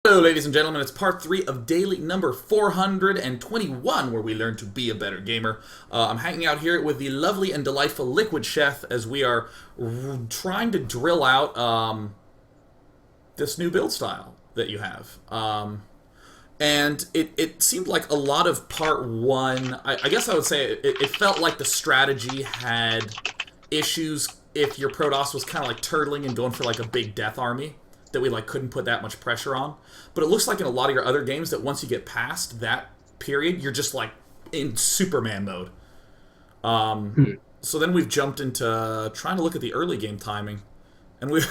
Hello, ladies and gentlemen. It's part 3 of daily number 421, where we learn to be a better gamer. I'm hanging out here with the lovely and delightful LiquidSheth as we are trying to drill out this new build style that you have. And it seemed like a lot of part 1, I guess I would say it felt like the strategy had issues if your Protoss was kind of like turtling and going for like a big death army that we like couldn't put that much pressure on. But it looks like in a lot of your other games that once you get past that period, you're just like in Superman mode. So then we've jumped into trying to look at the early game timing, and we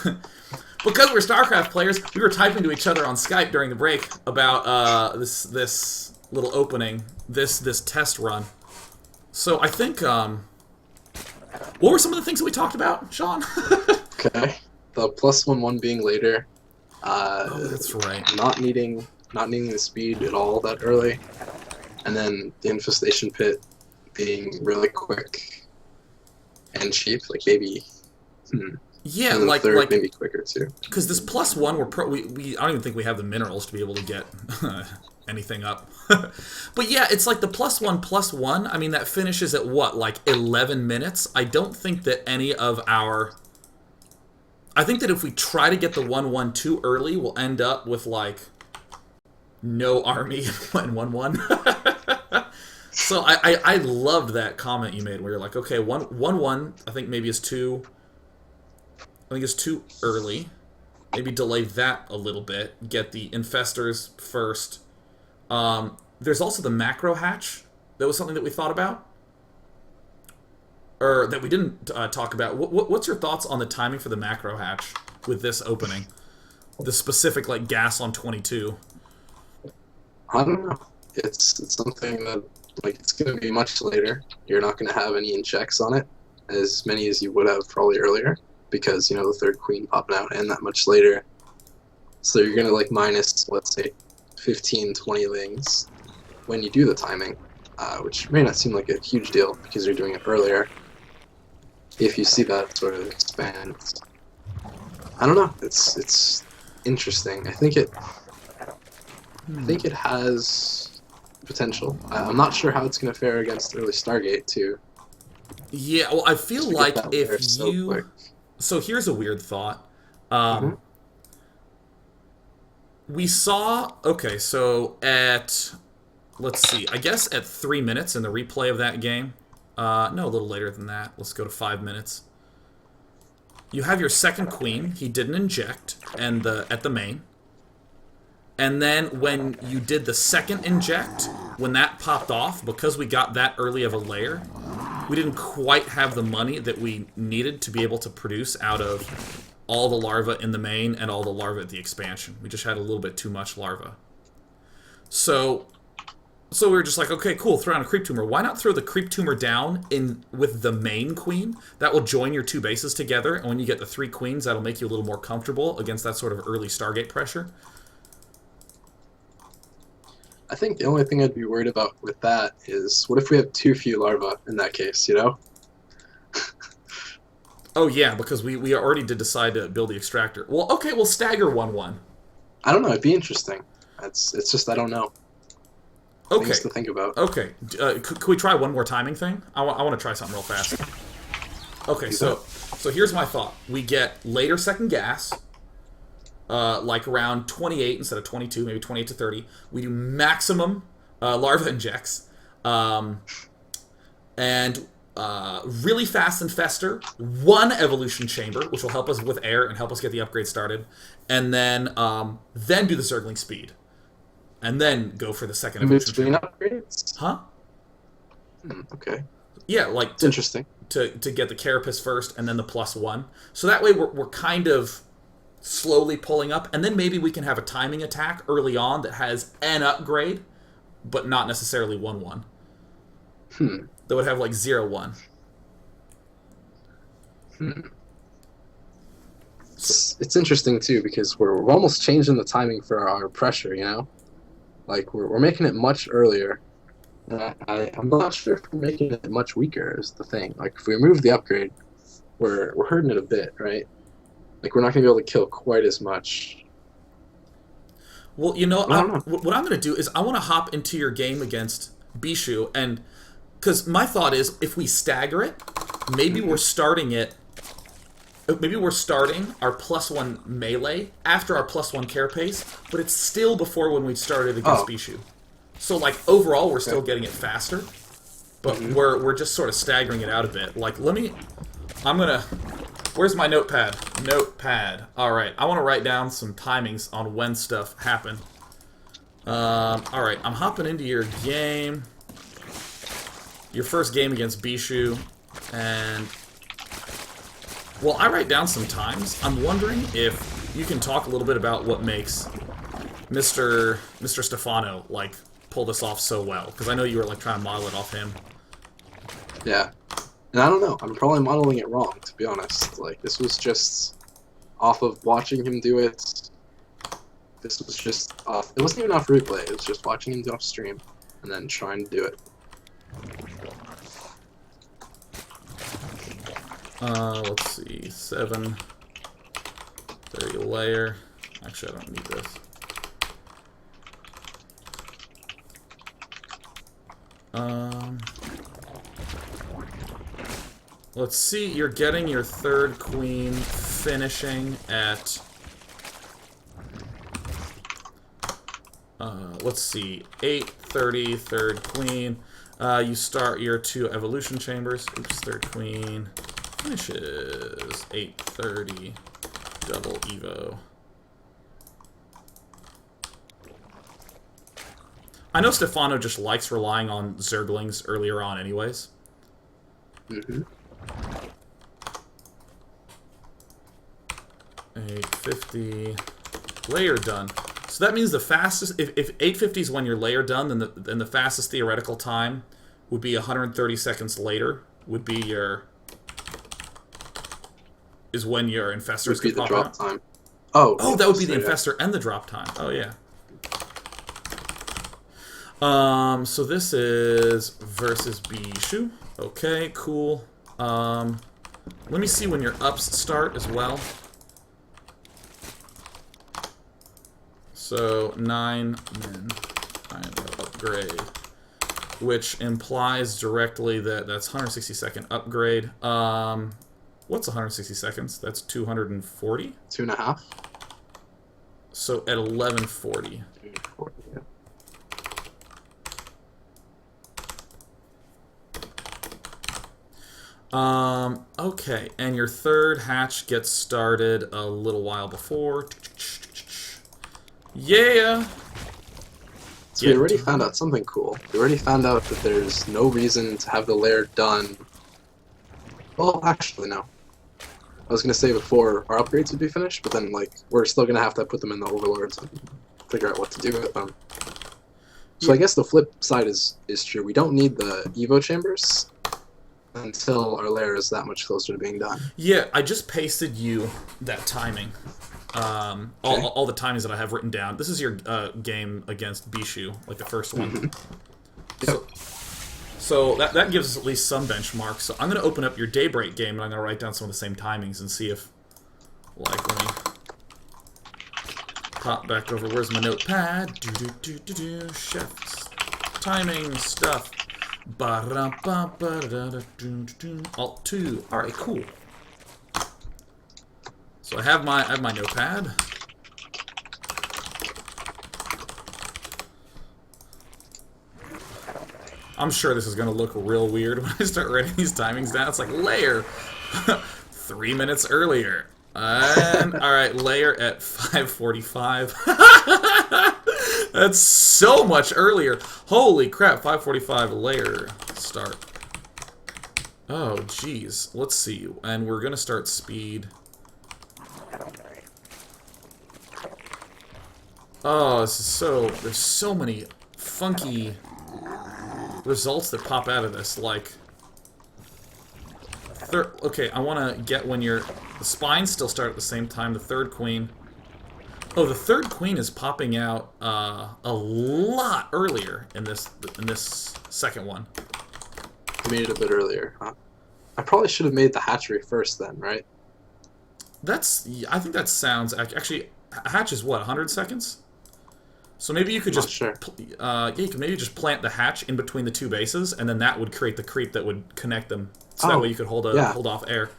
because we're StarCraft players, we were typing to each other on Skype during the break about this little opening, this test run. So I think what were some of the things that we talked about, Sean? Okay, the +1/1 being later. Oh, that's right. Not needing the speed at all that early, and then the infestation pit being really quick and cheap, like maybe. Yeah, and then like third, maybe quicker too. Because this +1, we I don't even think we have the minerals to be able to get anything up. But yeah, it's like the +1/+1. I mean, that finishes at what, like 11 minutes? I don't think that any of our. I think that if we try to get the 1/1 too early, we'll end up with like no army and 1/1. So I loved that comment you made where you're like, okay, 1/1 I think maybe is too. I think it's too early. Maybe delay that a little bit. Get the infestors first. There's also the macro hatch. That was something that we thought about. Or that we didn't talk about. What's your thoughts on the timing for the macro hatch with this opening? The specific, like, gas on 22. I don't know. It's something that, like, it's going to be much later. You're not going to have any injects on it, as many as you would have probably earlier, because, you know, the third queen popping out and that much later. So you're going to, like, minus, let's say, 15, 20 lings when you do the timing, which may not seem like a huge deal because you're doing it earlier. If you see that sort of expand, I don't know. It's interesting. I think it has potential. I'm not sure how it's going to fare against early Stargate too. Yeah, well, I feel like if you. Quick. So here's a weird thought. We saw. Okay, so at. Let's see. I guess at 3 minutes in the replay of that game. No, a little later than that. Let's go to 5 minutes. You have your second queen. He didn't inject and at the main. And then when you did the second inject, when that popped off, because we got that early of a layer, we didn't quite have the money that we needed to be able to produce out of all the larvae in the main and all the larvae at the expansion. We just had a little bit too much larvae. So we were just like, okay, cool, throw down a creep tumor. Why not throw the creep tumor down in with the main queen? That will join your two bases together, and when you get the 3 queens, that'll make you a little more comfortable against that sort of early Stargate pressure. I think the only thing I'd be worried about with that is, what if we have too few larvae in that case, you know? Oh yeah, because we already did decide to build the extractor. Well, okay, we'll stagger 1/1. I don't know, it'd be interesting. It's just, I don't know. Okay. Things to think about. Okay. Could we try one more timing thing? I want to try something real fast. Okay, so here's my thought. We get later second gas, like around 28 instead of 22, maybe 28 to 30. We do maximum larva injects, and really fast infestor, 1 evolution chamber, which will help us with air and help us get the upgrade started, and then do the circling speed. And then go for the second evolution. Between upgrades? Huh? Okay. Yeah, like it's interesting. To get the carapace first and then the +1. So that way we're kind of slowly pulling up, and then maybe we can have a timing attack early on that has an upgrade, but not necessarily 1/1. That would have like 0/1. It's interesting too, because we're almost changing the timing for our pressure, you know? Like, we're making it much earlier. I'm not sure if we're making it much weaker is the thing. Like, if we remove the upgrade, we're hurting it a bit, right? Like, we're not going to be able to kill quite as much. Well, you know, I don't know. what I'm going to do is I want to hop into your game against Bishu, and because my thought is if we stagger it, maybe we're starting it. Maybe we're starting our +1 melee after our +1 carapace, but it's still before when we started against Oh, Bishu. So like overall, we're still okay. getting it faster, but we're just sort of staggering it out a bit. Like I'm gonna. Where's my notepad? Notepad. All right, I want to write down some timings on when stuff happened. All right, I'm hopping into your game. Your first game against Bishu, and well, I write down some times. I'm wondering if you can talk a little bit about what makes Mr. Stefano like pull this off so well, because I know you were like trying to model it off him. Yeah. And I don't know. I'm probably modeling it wrong, to be honest. Like, this was just off of watching him do it. This was just off. It wasn't even off replay. It was just watching him do off stream and then trying to do it. Let's see. 7. 30 layer. Actually, I don't need this. Let's see, you're getting your third queen finishing at... let's see, 8:30, third queen. You start your 2 evolution chambers. Oops, third queen finishes 8:30, double evo. I know Stefano just likes relying on Zerglings earlier on anyways. 850 layer done. So that means the fastest, if 850 is when you're layer done, then the fastest theoretical time would be 130 seconds later. Would be your is when your infestors Would be could the pop drop out. time. Oh, Oh, that would be the yeah. infestor and the drop time. Oh yeah. So this is versus Bishu. Okay, cool. Let me see when your ups start as well. So 9 min, 9 upgrade, which implies directly that that's 160 second upgrade. What's 160 seconds? That's 240. 2.5. So at 1140. 240, yeah. Okay, and your third hatch gets started a little while before. Yeah! So we already found out something cool. We already found out that there's no reason to have the layer done. Well, actually, no. I was going to say before our upgrades would be finished, but then, like, we're still going to have to put them in the overlords and figure out what to do with them. So Yeah. I guess the flip side is true. We don't need the Evo chambers until our layer is that much closer to being done. Yeah, I just pasted you that timing. All the timings that I have written down. This is your game against Bishu, like the first one. So that gives us at least some benchmarks. So I'm going to open up your Daybreak game, and I'm going to write down some of the same timings and see if, like, let me pop back over. Where's my notepad? Sheth's timing stuff. Alt 2. All right, cool. So I have my notepad. I'm sure this is going to look real weird when I start writing these timings down. It's like layer 3 minutes earlier. And all right, layer at 5:45. That's so much earlier. Holy crap, 5:45 layer start. Oh, geez. Let's see. And we're going to start speed. Oh, this is so... There's so many funky results that pop out of this. Like... Okay, I want to get when your... The spines still start at the same time. The third queen... Oh, the third queen is popping out a lot earlier in this second one. We made it a bit earlier, huh? I probably should have made the hatchery first then, right? That's... I think that sounds... Actually, hatch is what, 100 seconds? So maybe you could Not just, sure. yeah, you could maybe just plant the hatch in between the two bases, and then that would create the creep that would connect them. So that Oh, way you could yeah. hold off air.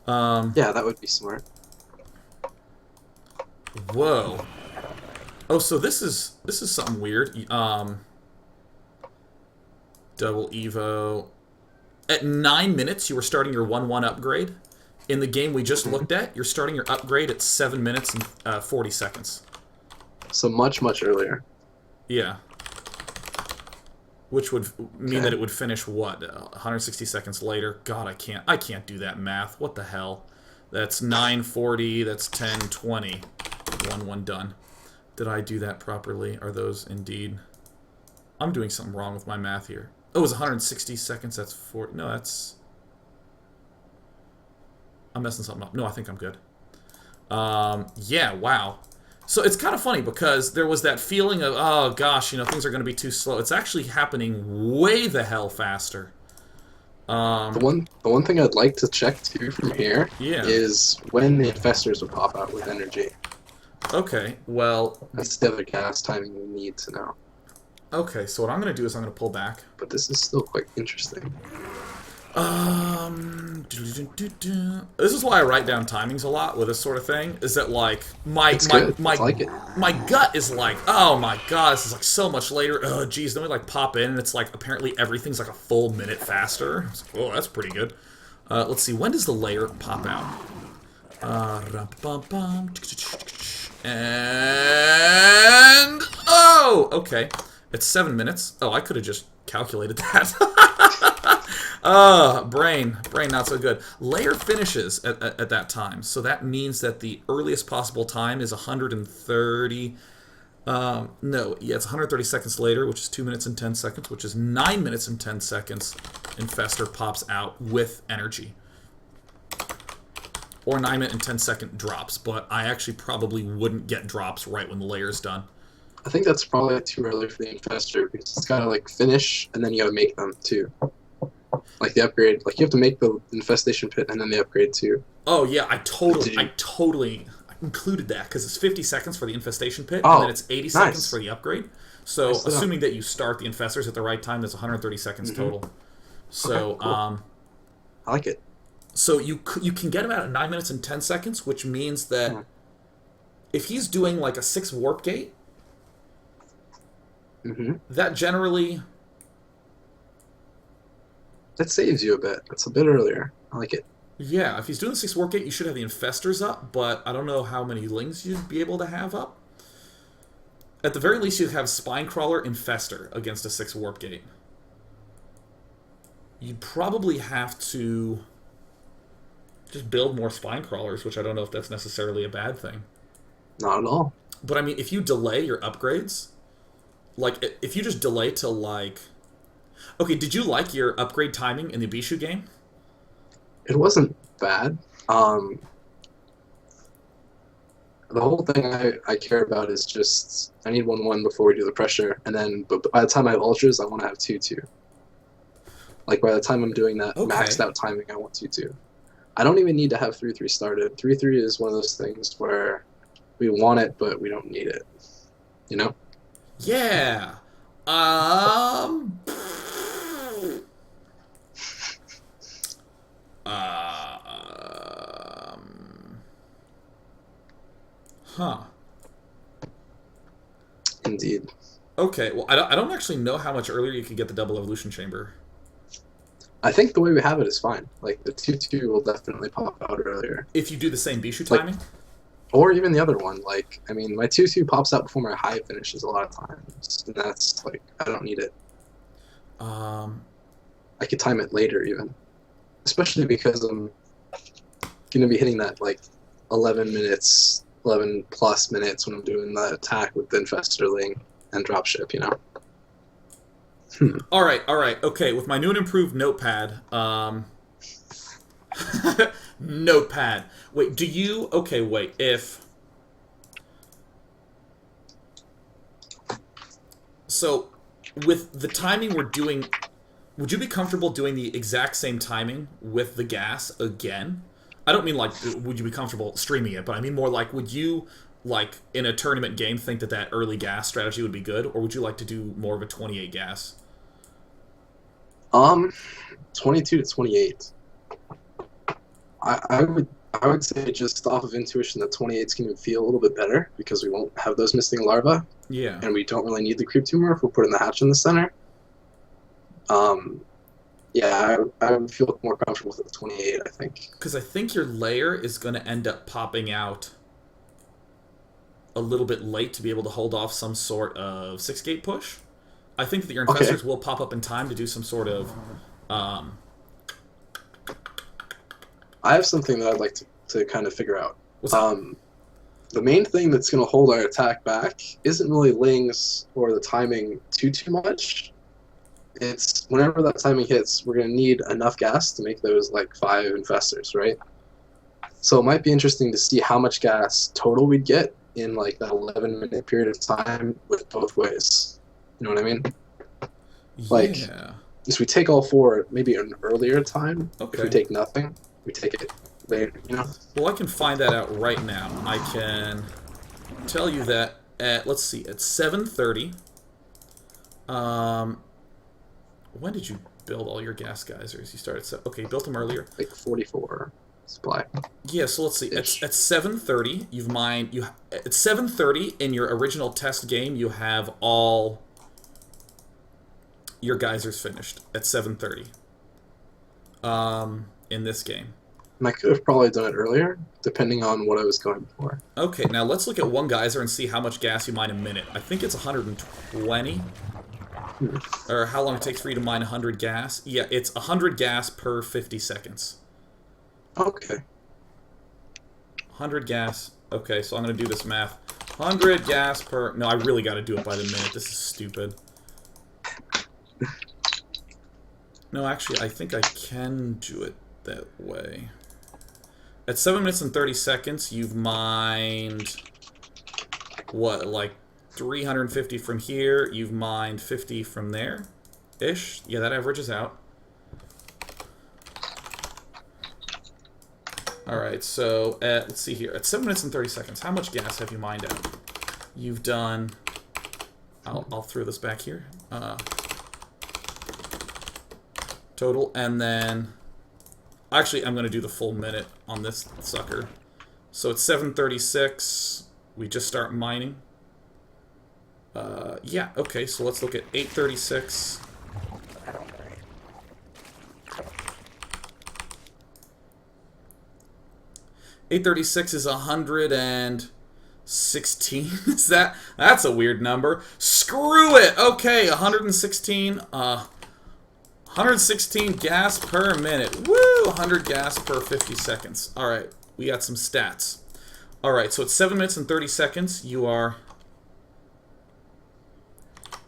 Yeah, that would be smart. Whoa. Oh, so this is something weird. Double Evo. At 9 minutes, you were starting your 1-1 upgrade. In the game we just looked at, you're starting your upgrade at 7 minutes and 40 seconds. So much, much earlier. Yeah. Which would mean Okay. that it would finish, what, 160 seconds later? God, I can't do that math. What the hell? That's 9:40, that's 10:20. 1-1 done. Did I do that properly? Are those indeed... I'm doing something wrong with my math here. Oh, it was 160 seconds, that's 40... No, that's... I'm messing something up. No, I think I'm good. Yeah, wow. So it's kind of funny because there was that feeling of, oh gosh, things are going to be too slow. It's actually happening way the hell faster. The one thing I'd like to check too from here Yeah. is when the infestors would pop out with energy. Okay, well, That's the other gas timing we need to know. okay, so what I'm going to do is I'm going to pull back. But this is still quite interesting. This is why I write down timings a lot with this sort of thing. Is that like my It's good. I like it. my gut is like, oh my god, this is like so much later. Oh geez, then we like pop in and it's like apparently everything's like a full minute faster. It's like, oh, that's pretty good. Let's see, when does the layer pop out? And oh, okay, it's 7 minutes. Oh, I could have just calculated that. Brain not so good. Layer finishes at that time, so that means that the earliest possible time is 130. No, yeah, it's 130 seconds later, which is 2 minutes and 10 seconds, which is 9 minutes and 10 seconds. Infestor pops out with energy. Or 9-minute and 10-second drops, but I actually probably wouldn't get drops right when the layer's done. I think that's probably too early for the infestor because it's gotta like finish and then you gotta make them too. Like the upgrade, like you have to make the infestation pit and then the upgrade too. Oh yeah, I totally included that because it's 50 seconds for the infestation pit Oh, and then it's 80 seconds nice. for the upgrade. So Nice to know. assuming that you start the infestors at the right time, that's 130 seconds total. So Okay, cool. I like it. so you can get him out at 9 minutes and 10 seconds, which means that Yeah. if he's doing like a 6 warp gate, Mm-hmm. that generally... That saves you a bit. It's a bit earlier. I like it. Yeah, if he's doing the 6 warp gate, you should have the infestors up, but I don't know how many lings you'd be able to have up. At the very least, you'd have Spinecrawler Infestor against a 6 warp gate. You'd probably have to just build more Spinecrawlers, which I don't know if that's necessarily a bad thing. Not at all. But I mean, if you delay your upgrades, like, if you just delay till, like... Okay, did you like your upgrade timing in the Bishu game? It wasn't bad. The whole thing I care about is just I need 1-1 before we do the pressure, and then but by the time I have ultras, I want to have 2-2. Like by the time I'm doing that Okay. maxed out timing, I want 2-2. I don't even need to have 3-3 started. 3-3 is one of those things where we want it, but we don't need it. You know? Yeah. Huh. Indeed. Okay, well, I don't actually know how much earlier you could get the double evolution chamber. I think the way we have it is fine. Like the 2-2 will definitely pop out earlier. If you do the same Bishu Like- timing? Or even the other one. Like, I mean, my 2-2 pops out before my high finishes a lot of times. And that's like, I don't need it. I could time it later even. Especially because I'm going to be hitting that like 11 minutes, 11 plus minutes when I'm doing the attack with the infesterling and dropship, you know? Alright, okay, with my new and improved notepad, notepad. Wait, do you... Okay, wait, if... So, with the timing we're doing... Would you be comfortable doing the exact same timing with the gas again? I don't mean like, would you be comfortable streaming it, but I mean more like, would you like in a tournament game, think that early gas strategy would be good, or would you like to do more of a 28 gas? 22 to 28. I would say just off of intuition that 28 is going to feel a little bit better because we won't have those missing larvae, Yeah. and we don't really need the creep tumor if we're putting the hatch in the center. Yeah, I would feel more comfortable with the 28, I think. Because I think your layer is going to end up popping out a little bit late to be able to hold off some sort of 6-gate push. I think that your infestors will pop up in time to do some sort of... I have something that I'd like to kind of figure out. What's that? The main thing that's going to hold our attack back isn't really lings or the timing too much. It's whenever that timing hits, we're going to need enough gas to make those like 5 infestors, right? So it might be interesting to see how much gas total we'd get in like that 11-minute period of time with both ways. You know what I mean? Like, yeah. if we take all 4, maybe an earlier time. Okay. If we take nothing, we take it later, you know? Well, I can find that out right now. I can tell you that at, let's see, at 7:30, when did you build all your gas geysers? You started, okay, you built them earlier. Like 44 supply. Yeah, so let's see. At 7:30, you've mined, at 7:30 in your original test game, you have all your geysers finished at 7:30. In this game. And I could have probably done it earlier, depending on what I was going for. Okay, now let's look at one geyser and see how much gas you mine a minute. I think it's 120. Or how long it takes for you to mine 100 gas. Yeah, it's 100 gas per 50 seconds. Okay. 100 gas. Okay, so I'm going to do this math. 100 gas per... No, I really got to do it by the minute. This is stupid. No, actually, I think I can do it that way. At 7 minutes and 30 seconds, you've mined... What, like 350 from here? You've mined 50 from there? Ish? Yeah, that averages out. Alright, so let's see here. At 7 minutes and 30 seconds, how much gas have you mined out? You've done... I'll throw this back here. Total, and then... Actually, I'm going to do the full minute on this sucker. So it's 7:36. We just start mining. Yeah, okay, so let's look at 8:36. $8.36 is 116. Is that's a weird number. Screw it. Okay, 116. 116 gas per minute. Woo! 100 gas per 50 seconds. All right, we got some stats. All right, so it's 7 minutes and 30 seconds. You are.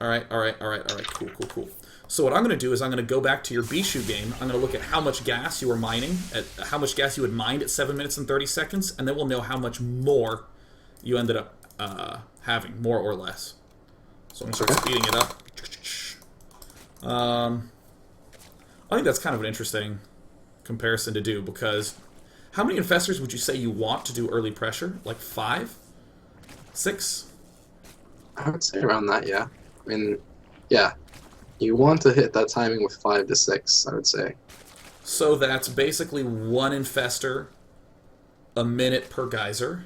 All right. Cool. So what I'm going to do is I'm going to go back to your Bishu game. I'm going to look at how much gas you were mining, at how much gas you had mined at 7 minutes and 30 seconds, and then we'll know how much more you ended up having, more or less. So I'm going to start speeding it up. I think that's kind of an interesting comparison to do, because how many infestors would you say you want to do early pressure? Like 5? 6? I would say around that, yeah. I mean, yeah. You want to hit that timing with 5 to 6, I would say. So that's basically 1 infestor a minute per geyser.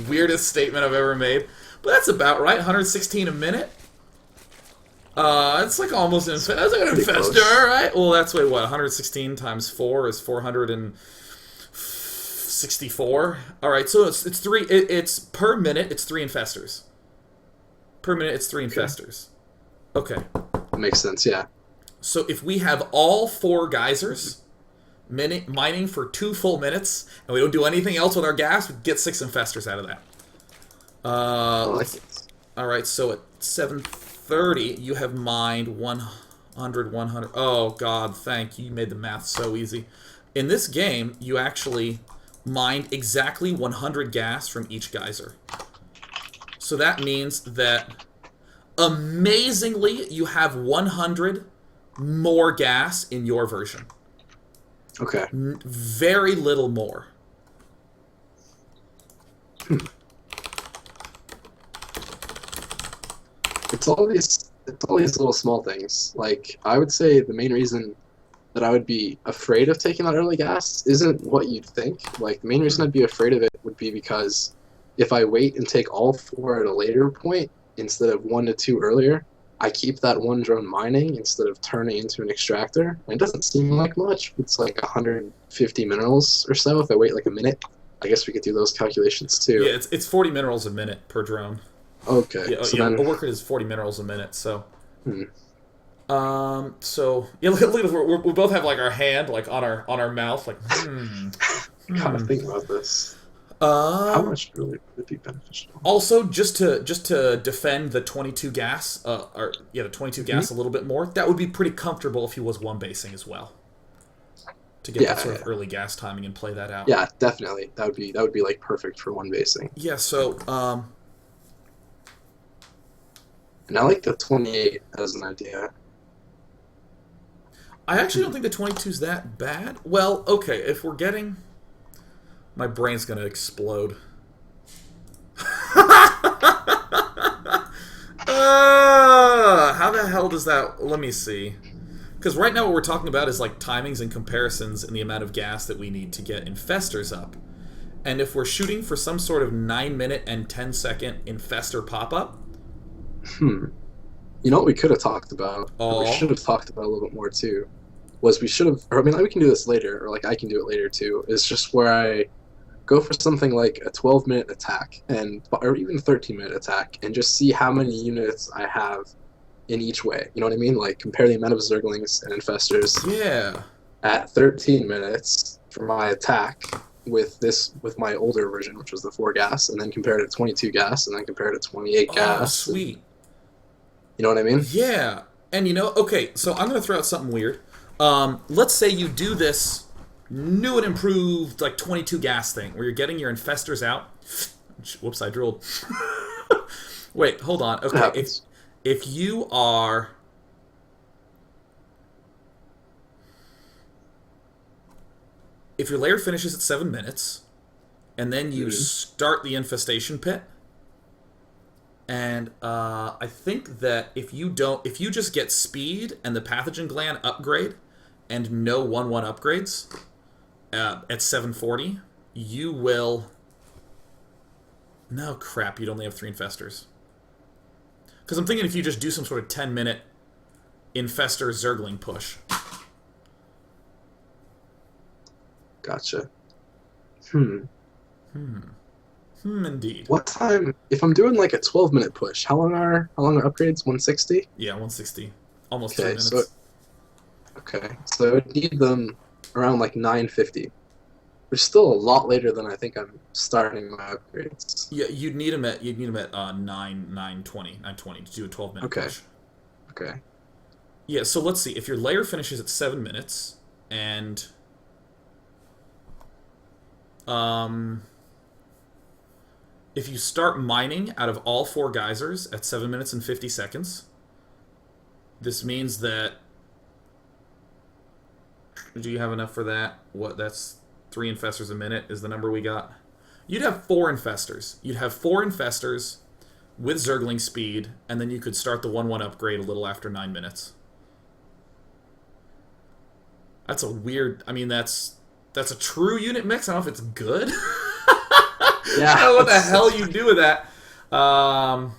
Weirdest statement I've ever made. But that's about right, 116 a minute. It's like almost an infestor. That's like an infestor, right? Well, that's what 116 times 4 is 464. All right, so it's 3. It's per minute. It's 3 infestors. Per minute, it's 3 infestors. Okay. Makes sense, yeah. So if we have all 4 geysers mining for 2 full minutes, and we don't do anything else with our gas, we get 6 infestors out of that. All right, so at 7:30, you have mined 100. Oh, God, thank you. You made the math so easy. In this game, you actually mined exactly 100 gas from each geyser. So that means that, amazingly, you have 100 more gas in your version. Okay. Very little more. Hmm. It's all these little small things. Like I would say the main reason that I would be afraid of taking that early gas isn't what you'd think. Like the main reason Hmm. I'd be afraid of it would be because if I wait and take all four at a later point instead of 1 to 2 earlier, I keep that one drone mining instead of turning into an extractor. And it doesn't seem like much. It's like 150 minerals or so if I wait like a minute. I guess we could do those calculations too. Yeah, it's 40 minerals a minute per drone. Okay, Yeah, so yeah, a then, worker is 40 minerals a minute. So, hmm, so yeah, look at this. We both have like our hand like on our mouth, like gotta hmm. think about this. How Um, much really would it be beneficial? Also, just to defend the 22 gas, or yeah, the 22 Hmm. gas a little bit more. That would be pretty comfortable if he was one basing as well to get that Yeah, sort of yeah, early gas timing and play that out. yeah, definitely. That would be like perfect for one basing. Yeah. So, And I like the 28 as an idea. I actually don't Hmm. think the 22 is that bad. Well, okay, if we're getting, my brain's gonna explode. How the hell does that? Let me see. Because right now what we're talking about is like timings and comparisons and the amount of gas that we need to get infestors up. And if we're shooting for some sort of 9 minute and 10-second infestor pop up, Hmm. You know what we could have talked about, or we oh, should have talked about a little bit more too, was we should have, or I mean, like, we can do this later, or like I can do it later too, is just where I go for something like a 12-minute attack, or even 13-minute attack, and just see how many units I have in each way. You know what I mean? Like compare the amount of Zerglings and Infestors yeah. at 13 minutes for my attack with my older version, which was the 4 gas, and then compare it to 22 gas, and then compare it to 28 Oh, gas, and sweet. you know what I mean? Yeah. And okay, so I'm going to throw out something weird. Let's say you do this new and improved, like 22 gas thing, where you're getting your infestors out. Whoops, I drooled. Wait, hold on. What Okay, happens? if you are if your layer finishes at 7 minutes, and then you Mm-hmm. start the infestation pit, and I think that if you just get speed and the pathogen gland upgrade, and no 1/1 upgrades at 740, you will. No crap, you'd only have 3 infestors. Because I'm thinking if you just do some sort of 10-minute infestor zergling push. Gotcha. Hmm. Indeed. What time? If I'm doing like a 12-minute push, how long are upgrades? 160. Yeah, 160. Almost three Okay, so minutes. I would need them around like 950, which is still a lot later than I think I'm starting my upgrades. Yeah, you'd need them at 9:20 to do a 12-minute Okay. push. Okay. Yeah, so let's see. If your layer finishes at 7 minutes, and um, if you start mining out of all 4 geysers at 7 minutes and 50 seconds, this means that. Do you have enough for that? What? That's 3 infestors a minute is the number we got. You'd have 4 infestors. You'd have 4 infestors with Zergling speed, and then you could start the 1/1 upgrade a little after 9 minutes. That's a weird. I mean, that's a true unit mix. I don't know if it's good. I Yeah. don't know what the That's, hell that's you do with that. Um,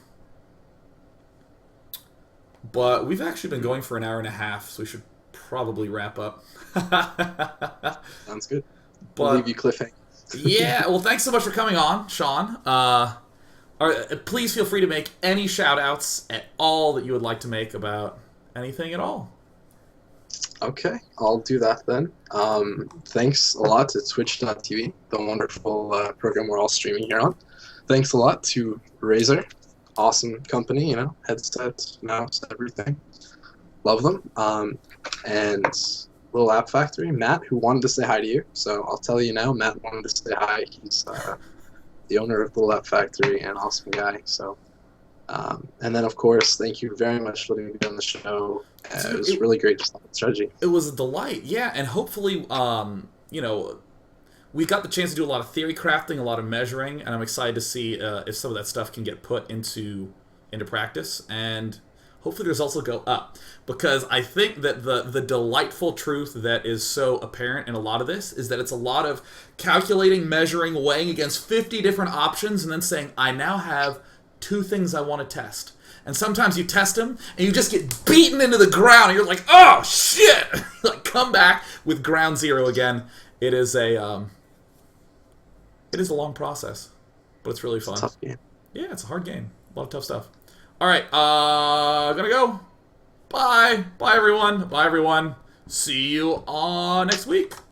but we've actually been going for an hour and a half, so we should probably wrap up. sounds good. We'll leave But you cliffhanger. yeah, well, thanks so much for coming on, Sean. Please feel free to make any shout outs at all that you would like to make about anything at all. Okay, I'll do that then. Thanks a lot to Twitch.tv, the wonderful program we're all streaming here on. Thanks a lot to Razer, awesome company, headset, mouse, everything. Love them. And Little App Factory, Matt, who wanted to say hi to you. So I'll tell you now, Matt wanted to say hi. He's the owner of Little App Factory and awesome guy. So, and then of course, thank you very much for letting me be on the show. It Dude, was really great just on the strategy. it was a delight. Yeah, and hopefully, we got the chance to do a lot of theory crafting, a lot of measuring, and I'm excited to see if some of that stuff can get put into practice, and hopefully the results will go up. Because I think that the delightful truth that is so apparent in a lot of this is that it's a lot of calculating, measuring, weighing against 50 different options, and then saying, I now have 2 things I want to test. And sometimes you test them, and you just get beaten into the ground, and you're like, oh, shit! Like, come back with ground zero again. It is a long process, but it's really fun. It's a tough game. Yeah, it's a hard game. A lot of tough stuff. All right, gonna go. Bye. Bye, everyone. Bye, everyone. See you on next week.